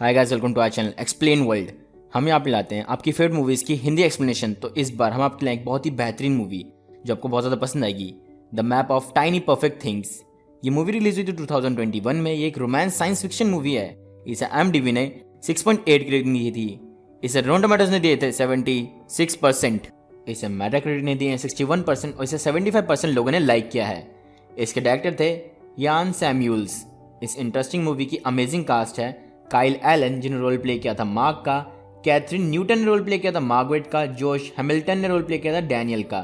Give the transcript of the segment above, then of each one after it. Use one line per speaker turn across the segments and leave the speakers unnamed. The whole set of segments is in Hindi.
Hi guys, welcome to our channel Explain World. हम यहाँ पे लाते हैं आपकी फेवरेट मूवीज़ की हिंदी एक्सप्लेनेशन। तो इस बार हम आपके लिए एक बहुत ही बेहतरीन मूवी जो आपको बहुत ज़्यादा पसंद आएगी, the map of tiny perfect things. ये मूवी रिलीज हुई थी 2021 में। ये एक रोमांस साइंस फिक्शन मूवी है। इसे IMDb ने 6.8 की रेटिंग दी थी। इसे रॉटन टोमेटोज ने दिए थे 76%। इसे मेटाक्रिटिक ने दिए हैं 61% और इसे 75% लोगों ने लाइक किया है। इसके डायरेक्टर थे यान सैम्यूल्स। इस इंटरेस्टिंग मूवी की अमेजिंग कास्ट है। काइल एलन जिन्होंने रोल प्ले किया था मार्क का, कैथरीन न्यूटन ने रोल प्ले किया था मार्गरेट का, जोश हैमिल्टन ने रोल प्ले किया था डैनियल का,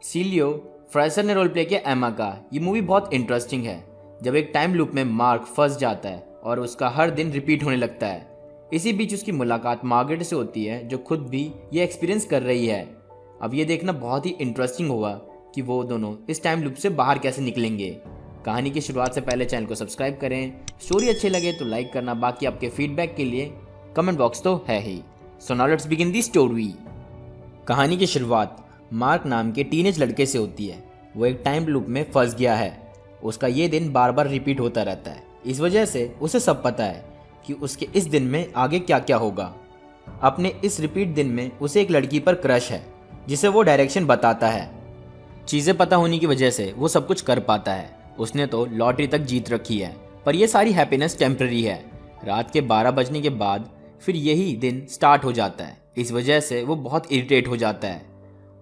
सीलियो फ्रेसर ने रोल प्ले किया एमा का। ये मूवी बहुत इंटरेस्टिंग है जब एक टाइम लूप में मार्क फंस जाता है और उसका हर दिन रिपीट होने लगता है। इसी बीच उसकी मुलाकात मार्गरेट से होती है जो खुद भी ये एक्सपीरियंस कर रही है। अब ये देखना बहुत ही इंटरेस्टिंग होगा कि वो दोनों इस टाइम लूप से बाहर कैसे निकलेंगे। कहानी की शुरुआत से पहले चैनल को सब्सक्राइब करें। स्टोरी अच्छी लगे तो लाइक करना। बाकी आपके फीडबैक के लिए कमेंट बॉक्स तो है ही। So now let's begin the story. कहानी की शुरुआत मार्क नाम के टीनेज लड़के से होती है। वो एक टाइम लूप में फंस गया है। उसका ये दिन बार बार रिपीट होता रहता है। इस वजह से उसे सब पता है कि उसके इस दिन में आगे क्या क्या होगा। अपने इस रिपीट दिन में उसे एक लड़की पर क्रश है जिसे वो डायरेक्शन बताता है। चीज़ें पता होने की वजह से वो सब कुछ कर पाता है। उसने तो लॉटरी तक जीत रखी है, पर यह सारी हैप्पीनेस टेम्पररी है। रात के 12 बजने के बाद फिर यही दिन स्टार्ट हो जाता है। इस वजह से वो बहुत इरिटेट हो जाता है।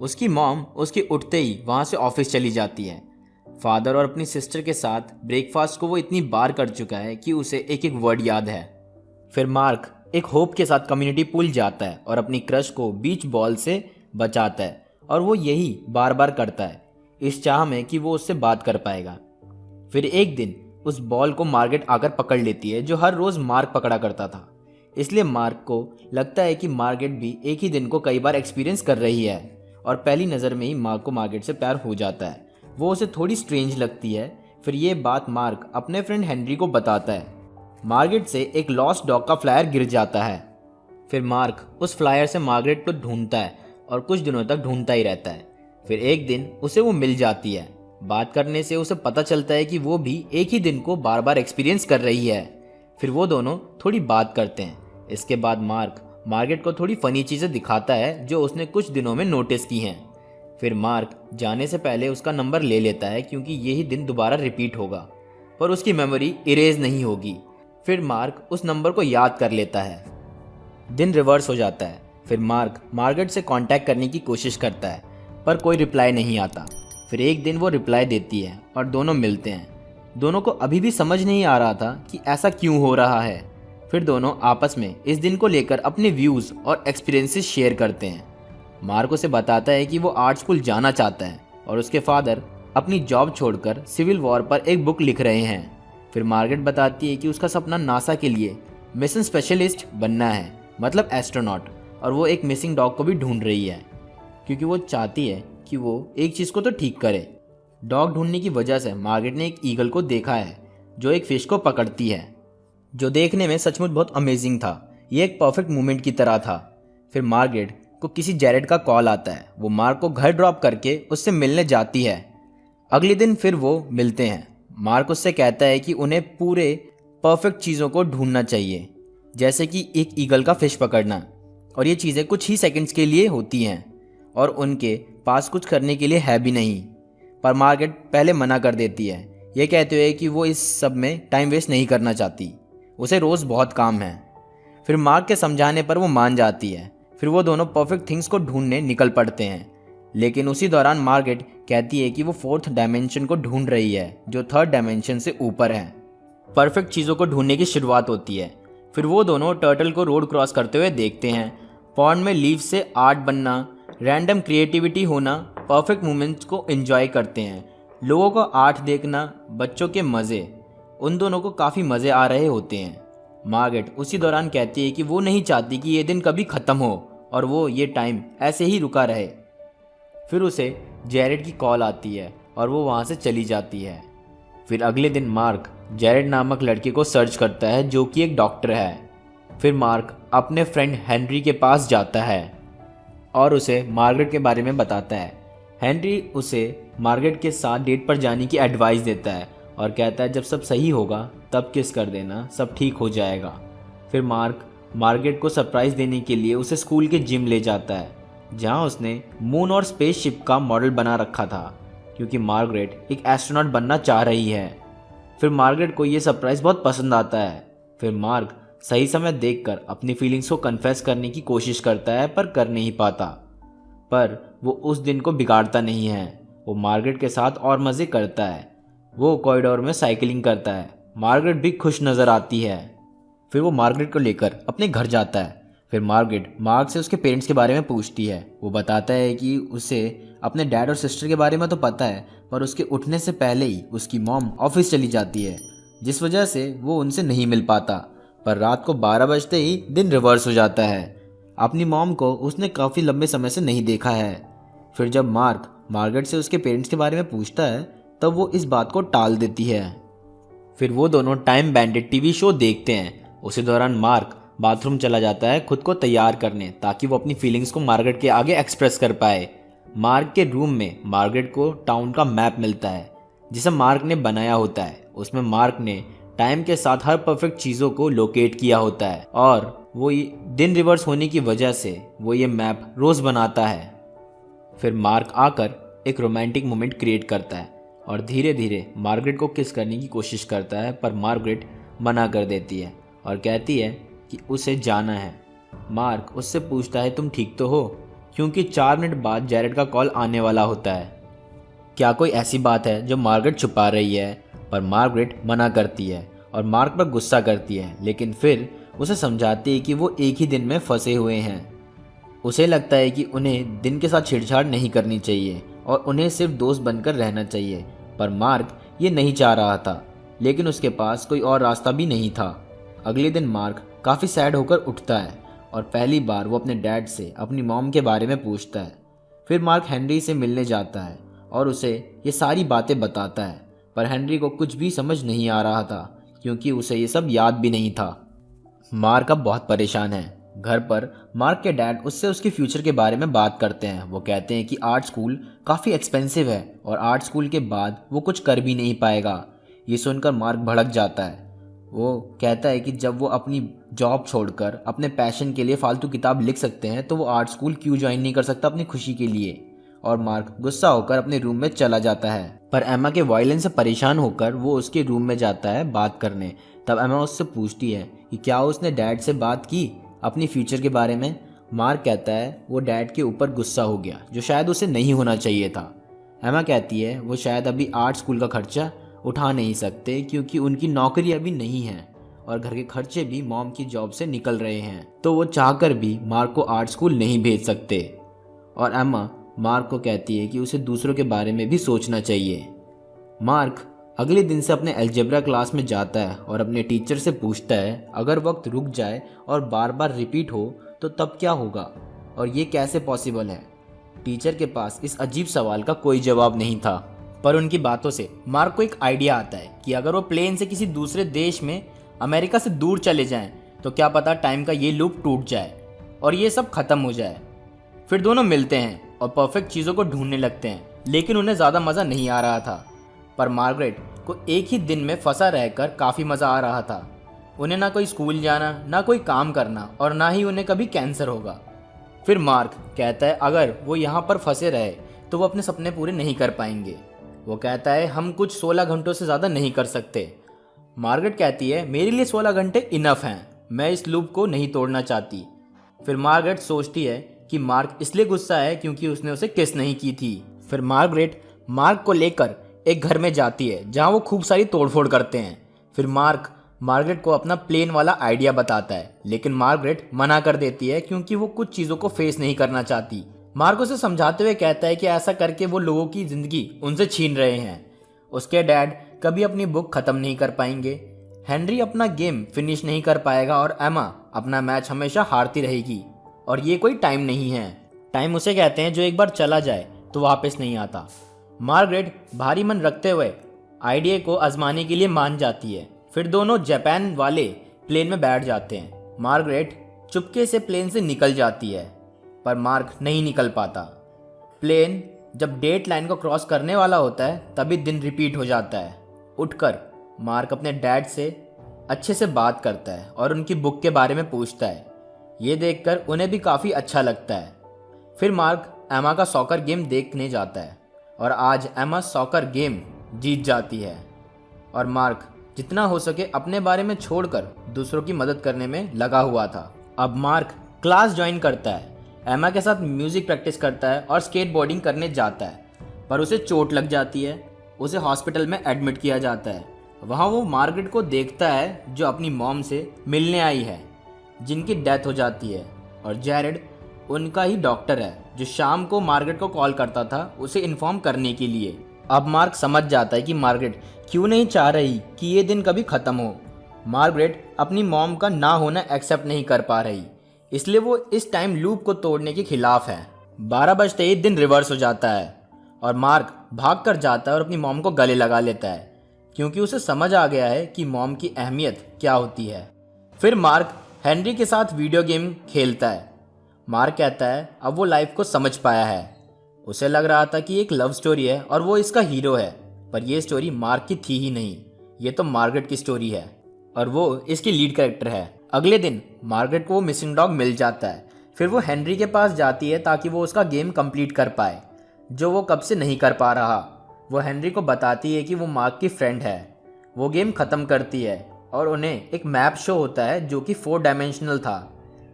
उसकी मॉम उसके उठते ही वहाँ से ऑफिस चली जाती है। फादर और अपनी सिस्टर के साथ ब्रेकफास्ट को वो इतनी बार कर चुका है कि उसे एक एक वर्ड याद है। फिर मार्क एक होप के साथ कम्युनिटी पूल जाता है और अपनी क्रश को बीच बॉल से बचाता है। और वो यही बार बार करता है इस चाह में कि वो उससे बात कर पाएगा। फिर एक दिन उस बॉल को मार्गरेट आकर पकड़ लेती है जो हर रोज़ मार्क पकड़ा करता था। इसलिए मार्क को लगता है कि मार्गरेट भी एक ही दिन को कई बार एक्सपीरियंस कर रही है और पहली नज़र में ही मार्क को मार्गरेट से प्यार हो जाता है। वो उसे थोड़ी स्ट्रेंज लगती है। फिर ये बात मार्क अपने फ्रेंड हेनरी को बताता है। मार्गरेट से एक लॉस्ट डॉग का फ्लायर गिर जाता है। फिर मार्क उस फ्लायर से मार्गरेट को ढूंढता है और कुछ दिनों तक ढूंढता ही रहता है। फिर एक दिन उसे वो मिल जाती है। बात करने से उसे पता चलता है कि वो भी एक ही दिन को बार बार एक्सपीरियंस कर रही है। फिर वो दोनों थोड़ी बात करते हैं। इसके बाद मार्क मार्गरेट को थोड़ी फ़नी चीज़ें दिखाता है जो उसने कुछ दिनों में नोटिस की हैं। फिर मार्क जाने से पहले उसका नंबर ले लेता है क्योंकि यही दिन दोबारा रिपीट होगा, पर उसकी मेमोरी इरेज नहीं होगी। फिर मार्क उस नंबर को याद कर लेता है। दिन रिवर्स हो जाता है। फिर मार्क मार्गरेट से कांटेक्ट करने की कोशिश करता है, पर कोई रिप्लाई नहीं आता। फिर एक दिन वो रिप्लाई देती है और दोनों मिलते हैं। दोनों को अभी भी समझ नहीं आ रहा था कि ऐसा क्यों हो रहा है। फिर दोनों आपस में इस दिन को लेकर अपने व्यूज़ और एक्सपीरियंसेस शेयर करते हैं। मार्क उसे बताता है कि वो आर्ट स्कूल जाना चाहता है और उसके फादर अपनी जॉब छोड़कर सिविल वॉर पर एक बुक लिख रहे हैं। फिर मार्गरेट बताती है कि उसका सपना नासा के लिए मिशन स्पेशलिस्ट बनना है, मतलब एस्ट्रोनॉट, और वो एक मिसिंग डॉग को भी ढूंढ रही है क्योंकि वो चाहती है कि वो एक चीज़ को तो ठीक करे। डॉग ढूंढने की वजह से मार्गरेट ने एक ईगल को देखा है जो एक फिश को पकड़ती है, जो देखने में सचमुच बहुत अमेजिंग था। ये एक परफेक्ट मोमेंट की तरह था। फिर मार्गरेट को किसी जेरेड का कॉल आता है। वो मार्क को घर ड्रॉप करके उससे मिलने जाती है। अगले दिन फिर वो मिलते हैं। मार्क उससे कहता है कि उन्हें पूरे परफेक्ट चीज़ों को ढूंढना चाहिए, जैसे कि एक ईगल का फिश पकड़ना, और ये चीज़ें कुछ ही सेकंड्स के लिए होती हैं और उनके पास कुछ करने के लिए है भी नहीं। पर मार्गरेट पहले मना कर देती है, ये कहते हुए कि वो इस सब में टाइम वेस्ट नहीं करना चाहती, उसे रोज़ बहुत काम है। फिर मार्क के समझाने पर वो मान जाती है। फिर वो दोनों परफेक्ट थिंग्स को ढूंढने निकल पड़ते हैं। लेकिन उसी दौरान मार्गरेट कहती है कि वो 4th डायमेंशन को ढूंढ रही है जो 3rd डायमेंशन से ऊपर है। परफेक्ट चीज़ों को ढूंढने की शुरुआत होती है। फिर वो दोनों टर्टल को रोड क्रॉस करते हुए देखते हैं। पॉन्ड में लीव से आर्ट बनना, रैंडम क्रिएटिविटी होना, परफेक्ट मोमेंट्स को एंजॉय करते हैं। लोगों को आर्ट देखना, बच्चों के मज़े, उन दोनों को काफ़ी मज़े आ रहे होते हैं। मार्गरेट उसी दौरान कहती है कि वो नहीं चाहती कि ये दिन कभी ख़त्म हो और वो ये टाइम ऐसे ही रुका रहे। फिर उसे जेरेड की कॉल आती है और वो वहाँ से चली जाती है। फिर अगले दिन मार्क जेरेड नामक लड़के को सर्च करता है जो कि एक डॉक्टर है। फिर मार्क अपने फ्रेंड हेनरी के पास जाता है और उसे मार्गरेट के बारे में बताता है। हेनरी उसे मार्गरेट के साथ डेट पर जाने की एडवाइस देता है और कहता है जब सब सही होगा तब किस कर देना, सब ठीक हो जाएगा।
फिर मार्क मार्गरेट को सरप्राइज देने के लिए उसे स्कूल के जिम ले जाता है, जहां उसने मून और स्पेसशिप का मॉडल बना रखा था, क्योंकि मार्गरेट एक एस्ट्रोनॉट बनना चाह रही है। फिर मार्गरेट को ये सरप्राइज बहुत पसंद आता है। फिर मार्क सही समय देखकर अपनी फीलिंग्स को कन्फेस करने की कोशिश करता है, पर कर नहीं पाता। पर वो उस दिन को बिगाड़ता नहीं है। वो मार्गरेट के साथ और मज़े करता है। वो कॉरिडोर में साइकिलिंग करता है। मार्गरेट भी खुश नज़र आती है। फिर वो मार्गरेट को लेकर अपने घर जाता है। फिर मार्गरेट मार्क से उसके पेरेंट्स के बारे में पूछती है। वो बताता है कि उसे अपने डैड और सिस्टर के बारे में तो पता है, पर उसके उठने से पहले ही उसकी मॉम ऑफिस चली जाती है, जिस वजह से वो उनसे नहीं मिल पाता। पर रात को 12 बजते ही दिन रिवर्स हो जाता है। अपनी मॉम को उसने काफ़ी लंबे समय से नहीं देखा है। फिर जब मार्क मार्गरेट से उसके पेरेंट्स के बारे में पूछता है, तब वो इस बात को टाल देती है। फिर वो दोनों टाइम बैंडिट टीवी शो देखते हैं। उसी दौरान मार्क बाथरूम चला जाता है खुद को तैयार करने, ताकि वो अपनी फीलिंग्स को मार्गरेट के आगे एक्सप्रेस कर पाए। मार्क के रूम में मार्गरेट को टाउन का मैप मिलता है, जिसे मार्क ने बनाया होता है। उसमें मार्क ने टाइम के साथ हर परफेक्ट चीज़ों को लोकेट किया होता है, और वो दिन रिवर्स होने की वजह से वो ये मैप रोज़ बनाता है। फिर मार्क आकर एक रोमांटिक मोमेंट क्रिएट करता है और धीरे धीरे मार्गरेट को किस करने की कोशिश करता है, पर मार्गरेट मना कर देती है और कहती है कि उसे जाना है। मार्क उससे पूछता है, तुम ठीक तो हो? क्योंकि 4 मिनट बाद जैरेड का कॉल आने वाला होता है। क्या कोई ऐसी बात है जो मार्गरेट छुपा रही है? पर मार्गरेट मना करती है और मार्क पर गुस्सा करती है, लेकिन फिर उसे समझाती है कि वो एक ही दिन में फंसे हुए हैं। उसे लगता है कि उन्हें दिन के साथ छेड़छाड़ नहीं करनी चाहिए और उन्हें सिर्फ दोस्त बनकर रहना चाहिए। पर मार्क ये नहीं चाह रहा था, लेकिन उसके पास कोई और रास्ता भी नहीं था। अगले दिन मार्क काफ़ी सैड होकर उठता है और पहली बार वो अपने डैड से अपनी मॉम के बारे में पूछता है। फिर मार्क हेनरी से मिलने जाता है और उसे ये सारी बातें बताता है, पर हेनरी को कुछ भी समझ नहीं आ रहा था, क्योंकि उसे ये सब याद भी नहीं था। मार्क अब बहुत परेशान है। घर पर मार्क के डैड उससे उसके फ्यूचर के बारे में बात करते हैं। वो कहते हैं कि आर्ट स्कूल काफ़ी एक्सपेंसिव है और आर्ट स्कूल के बाद वो कुछ कर भी नहीं पाएगा। ये सुनकर मार्क भड़क जाता है। वो कहता है कि जब वो अपनी जॉब छोड़कर अपने पैशन के लिए फालतू किताब लिख सकते हैं, तो वो आर्ट स्कूल क्यों ज्वाइन नहीं कर सकता अपनी खुशी के लिए। और मार्क गुस्सा होकर अपने रूम में चला जाता है। पर एमा के वायलेंस से परेशान होकर वो उसके रूम में जाता है बात करने। तब एमा उससे पूछती है कि क्या उसने डैड से बात की अपनी फ्यूचर के बारे में। मार्क कहता है वो डैड के ऊपर गुस्सा हो गया, जो शायद उसे नहीं होना चाहिए था। एमा कहती है वो शायद अभी आर्ट स्कूल का खर्चा उठा नहीं सकते, क्योंकि उनकी नौकरी अभी नहीं है और घर के खर्चे भी मॉम की जॉब से निकल रहे हैं, तो वो चाहकर भी मार्क को आर्ट स्कूल नहीं भेज सकते। और एमा मार्क को कहती है कि उसे दूसरों के बारे में भी सोचना चाहिए। मार्क अगले दिन से अपने अलजेब्रा क्लास में जाता है और अपने टीचर से पूछता है, अगर वक्त रुक जाए और बार बार रिपीट हो तो तब क्या होगा और ये कैसे पॉसिबल है। टीचर के पास इस अजीब सवाल का कोई जवाब नहीं था, पर उनकी बातों से मार्क को एक आइडिया आता है कि अगर वो प्लेन से किसी दूसरे देश में अमेरिका से दूर चले जाएं, तो क्या पता टाइम का ये लूप टूट जाए और ये सब खत्म हो जाए। फिर दोनों मिलते हैं और परफेक्ट चीज़ों को ढूंढने लगते हैं, लेकिन उन्हें ज़्यादा मज़ा नहीं आ रहा था। पर मार्गरेट को एक ही दिन में फंसा रहकर काफ़ी मज़ा आ रहा था। उन्हें ना कोई स्कूल जाना, ना कोई काम करना, और ना ही उन्हें कभी कैंसर होगा। फिर मार्क कहता है अगर वो यहाँ पर फंसे रहे तो वो अपने सपने पूरे नहीं कर पाएंगे। वो कहता है हम कुछ 16 घंटों से ज़्यादा नहीं कर सकते। मार्गरेट कहती है मेरे लिए 16 घंटे इनफ हैं, मैं इस लूप को नहीं तोड़ना चाहती। फिर मार्गरेट सोचती है कि मार्क इसलिए गुस्सा है क्योंकि उसने उसे किस नहीं की थी। फिर मार्गरेट मार्क को लेकर एक घर में जाती है जहां वो खूब सारी तोड़फोड़ करते हैं। फिर मार्क मार्गरेट को अपना प्लेन वाला आइडिया बताता है, लेकिन मार्गरेट मना कर देती है क्योंकि वो कुछ चीज़ों को फेस नहीं करना चाहती। मार्क उसे समझाते हुए कहता है कि ऐसा करके वो लोगों की ज़िंदगी उनसे छीन रहे हैं। उसके डैड कभी अपनी बुक ख़त्म नहीं कर पाएंगे, हेनरी अपना गेम फिनिश नहीं कर पाएगा और एमा अपना मैच हमेशा हारती रहेगी। और ये कोई टाइम नहीं है। टाइम उसे कहते हैं जो एक बार चला जाए तो वापस नहीं आता। मार्गरेट भारी मन रखते हुए आइडिया को आजमाने के लिए मान जाती है। फिर दोनों जापान वाले प्लेन में बैठ जाते हैं। मार्गरेट चुपके से प्लेन से निकल जाती है, पर मार्क नहीं निकल पाता। प्लेन जब डेट लाइन को क्रॉस करने वाला होता है तभी दिन रिपीट हो जाता है। उठकर मार्क अपने डैड से
अच्छे से बात करता है और उनकी बुक के बारे में पूछता है। ये देखकर उन्हें भी काफ़ी अच्छा लगता है। फिर मार्क एमा का सॉकर गेम देखने जाता है और आज एमा सॉकर गेम जीत जाती है और मार्क जितना हो सके अपने बारे में छोड़कर दूसरों की मदद करने में लगा हुआ था। अब मार्क क्लास ज्वाइन करता है, एमा के साथ म्यूज़िक प्रैक्टिस करता है और स्केटबोर्डिंग करने जाता है, पर उसे चोट लग जाती है। उसे हॉस्पिटल में एडमिट किया जाता है। वहाँ वो मार्गरेट को देखता है जो अपनी मॉम से मिलने आई है, जिनकी डेथ हो जाती है, और जैरेड उनका ही डॉक्टर है जो शाम को मार्गरेट को कॉल करता था उसे इन्फॉर्म करने के लिए। अब मार्क समझ जाता है कि मार्गरेट क्यों नहीं चाह रही कि ये दिन कभी ख़त्म हो। मार्गरेट अपनी मॉम का ना होना एक्सेप्ट नहीं कर पा रही, इसलिए वो इस टाइम लूप को तोड़ने के खिलाफ है। 12 बजते ही दिन रिवर्स हो जाता है और मार्क भाग कर जाता है और अपनी मॉम को गले लगा लेता है, क्योंकि उसे समझ आ गया है कि मॉम की अहमियत क्या होती है। फिर मार्क हेनरी के साथ वीडियो गेम खेलता है। मार्क कहता है अब वो लाइफ को समझ पाया है। उसे लग रहा था कि एक लव स्टोरी है और वो इसका हीरो है, पर यह स्टोरी मार्क की थी ही नहीं, ये तो मार्गरेट की स्टोरी है और वो इसकी लीड कैरेक्टर है। अगले दिन मार्गरेट को वो मिसिंग डॉग मिल जाता है। फिर वो हेनरी के पास जाती है ताकि वो उसका गेम कंप्लीट कर पाए, जो वो कब से नहीं कर पा रहा। वो हेनरी को बताती है कि वो मार्क की फ्रेंड है। वो गेम ख़त्म करती है और उन्हें एक मैप शो होता है जो कि 4 डायमेंशनल था।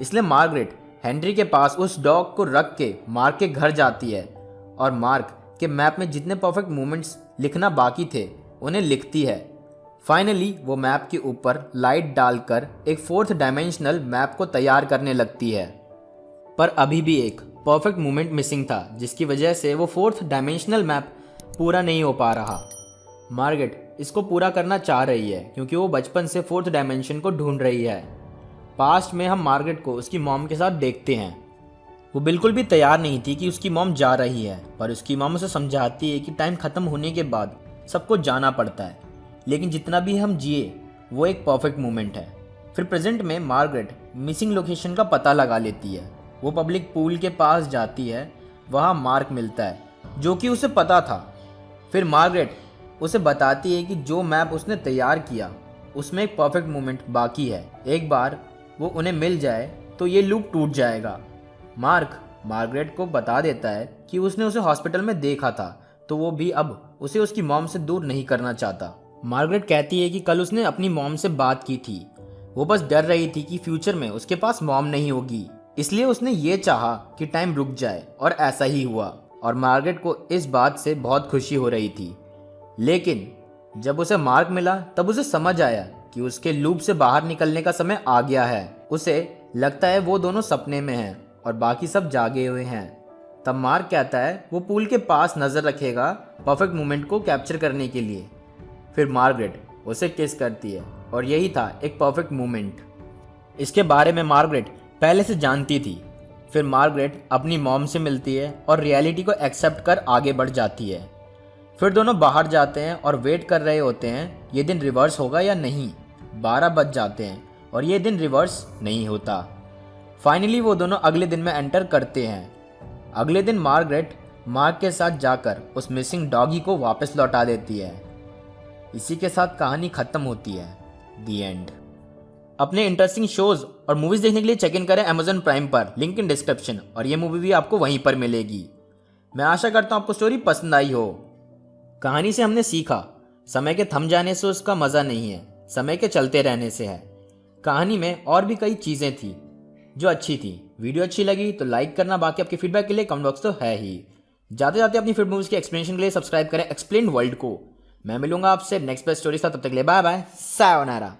इसलिए मार्गरेट हेनरी के पास उस डॉग को रख के मार्क के घर जाती है और मार्क के मैप में जितने परफेक्ट मोमेंट्स लिखना बाकी थे उन्हें लिखती है। फाइनली वो मैप के ऊपर लाइट डालकर एक 4th डायमेंशनल मैप को तैयार करने लगती है, पर अभी भी एक परफेक्ट मोमेंट मिसिंग था, जिसकी वजह से वो 4th डायमेंशनल मैप पूरा नहीं हो पा रहा। मार्गरेट इसको पूरा करना चाह रही है क्योंकि वो बचपन से 4th डायमेंशन को ढूंढ रही है। पास्ट में हम मार्गरेट को उसकी मॉम के साथ देखते हैं। वो बिल्कुल भी तैयार नहीं थी कि उसकी मॉम जा रही है, पर उसकी मॉम उसे समझाती है कि टाइम ख़त्म होने के बाद सबको जाना पड़ता है, लेकिन जितना भी हम जिए वो एक परफेक्ट मोमेंट है। फिर प्रेजेंट में मार्गरेट मिसिंग लोकेशन का पता लगा लेती है। वो पब्लिक पूल के पास जाती है, वहाँ मार्क मिलता है जो कि उसे पता था। फिर मार्गरेट उसे बताती है कि जो मैप उसने तैयार किया उसमें एक परफेक्ट मोमेंट बाकी है। एक बार वो उन्हें मिल जाए तो ये लूप टूट जाएगा। मार्क मार्गरेट को बता देता है कि उसने उसे हॉस्पिटल में देखा था, तो वो भी अब उसे उसकी मॉम से दूर नहीं करना चाहता। मार्गरेट कहती है कि कल उसने अपनी मॉम से बात की थी, वो बस डर रही थी कि फ्यूचर में उसके पास मॉम नहीं होगी, इसलिए उसने ये चाहा कि टाइम रुक जाए, और ऐसा ही हुआ। और मार्गरेट को इस बात से बहुत खुशी हो रही थी। लेकिन जब उसे मार्क मिला तब उसे समझ आया कि उसके लूप से बाहर निकलने का समय आ गया है। उसे लगता है वो दोनों सपने में हैं और बाकी सब जागे हुए हैं। तब मार्क कहता है वो पूल के पास नज़र रखेगा परफेक्ट मोमेंट को कैप्चर करने के लिए। फिर मार्गरेट उसे किस करती है और यही था एक परफेक्ट मोमेंट। इसके बारे में मार्गरेट पहले से जानती थी। फिर मार्गरेट अपनी मॉम से मिलती है और रियलिटी को एक्सेप्ट कर आगे बढ़ जाती है। फिर दोनों बाहर जाते हैं और वेट कर रहे होते हैं ये दिन रिवर्स होगा या नहीं। 12 बज जाते हैं और ये दिन रिवर्स नहीं होता। फाइनली वो दोनों अगले दिन में एंटर करते हैं। अगले दिन मार्गरेट मार्क के साथ जाकर उस मिसिंग डॉगी को वापस लौटा देती है। इसी के साथ कहानी खत्म होती है। दी एंड। अपने इंटरेस्टिंग शोज और मूवीज देखने के लिए चेक इन करें Amazon प्राइम पर, लिंक इन डिस्क्रिप्शन, और ये मूवी भी आपको वहीं पर मिलेगी। मैं आशा करता हूँ आपको स्टोरी पसंद आई हो। कहानी से हमने सीखा समय के थम जाने से उसका मज़ा नहीं है, समय के चलते रहने से है। कहानी में और भी कई चीज़ें थी जो अच्छी थी। वीडियो अच्छी लगी तो लाइक करना, बाकी आपके फीडबैक के लिए कमेंट बॉक्स तो है ही। जाते जाते अपनी फेवरेट मूवीज के एक्सप्लेनेशन के लिए सब्सक्राइब करें एक्सप्लेन वर्ल्ड को। मैं मिलूंगा आपसे नेक्स्ट बेस्ट स्टोरी साथ, तब तक के लिए बाय बाय, सायोनारा।